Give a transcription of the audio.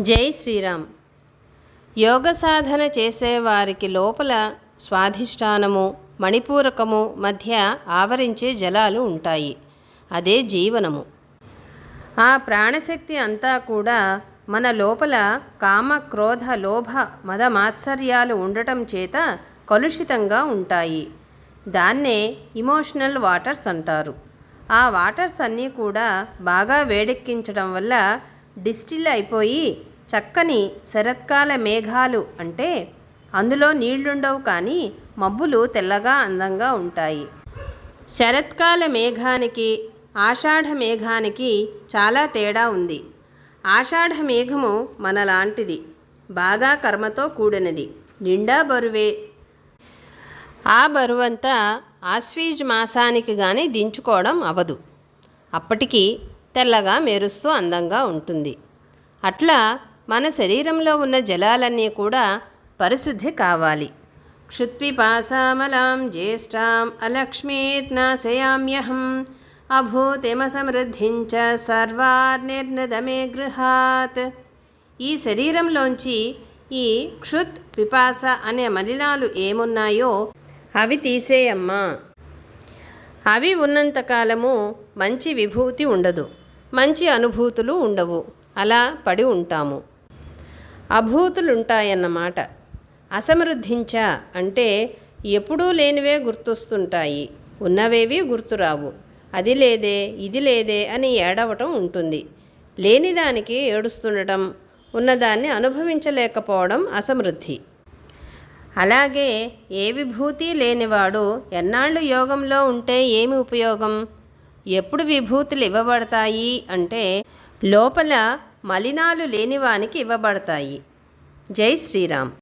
జై శ్రీరామ్. యోగ సాధన చేసేవారికి లోపల స్వాధిష్టానము మణిపూరకము మధ్య ఆవరించే జలాలు ఉంటాయి. అదే జీవనము. ఆ ప్రాణశక్తి అంతా కూడా మన లోపల కామ క్రోధ లోభ మద మాత్సర్యాలు ఉండటం చేత కలుషితంగా ఉంటాయి. దాన్నే ఇమోషనల్ వాటర్స్ అంటారు. ఆ వాటర్స్ అన్నీ కూడా బాగా వేడెక్కించడం వల్ల డిస్టిల్ అయిపోయి చక్కని శరత్కాల మేఘాలు, అంటే అందులో నీళ్లుండవు కానీ మబ్బులు తెల్లగా అందంగా ఉంటాయి. శరత్కాల మేఘానికి ఆషాఢ మేఘానికి చాలా తేడా ఉంది. ఆషాఢ మేఘము మనలాంటిది, బాగా కర్మతో కూడినది, నిండా బరువే. ఆ బరువంతా ఆశ్వీజ్ మాసానికి కానీ దించుకోవడం అవదు. అప్పటికి తెల్లగా మెరుస్తూ అందంగా ఉంటుంది. అట్లా మన శరీరంలో ఉన్న జలాలన్నీ కూడా పరిశుద్ధి కావాలి. క్షుత్పిపాసామలాం జ్యేష్ఠాం అలక్ష్మీర్నాశయామ్యహం అభూతిమసమృద్ధించ సర్వార్నిర్నదమే గృహాత్. ఈ శరీరంలోంచి ఈ క్షుత్ పిపాస అనే మలినాలు ఏమున్నాయో అవి తీసేయమ్మా. అవి ఉన్నంతకాలము మంచి విభూతి ఉండదు, మంచి అనుభూతులు ఉండవు. అలా పడి ఉంటాము. అభూతులుంటాయన్నమాట. అసమృద్ధించ అంటే ఎప్పుడూ లేనివే గుర్తొస్తుంటాయి, ఉన్నవేవి గుర్తురావు. అది లేదే ఇది లేదే అని ఏడవటం ఉంటుంది. లేనిదానికి ఏడుస్తుండటం, ఉన్నదాన్ని అనుభవించలేకపోవడం అసమృద్ధి. అలాగే ఏ విభూతి లేనివాడు ఎన్నాళ్ళు యోగంలో ఉంటే ఏమి ఉపయోగం? ఎప్పుడు విభూతులు ఇవ్వబడతాయి అంటే లోపల మలినాలు లేనివానికి ఇవ్వబడతాయి. జై శ్రీరామ్.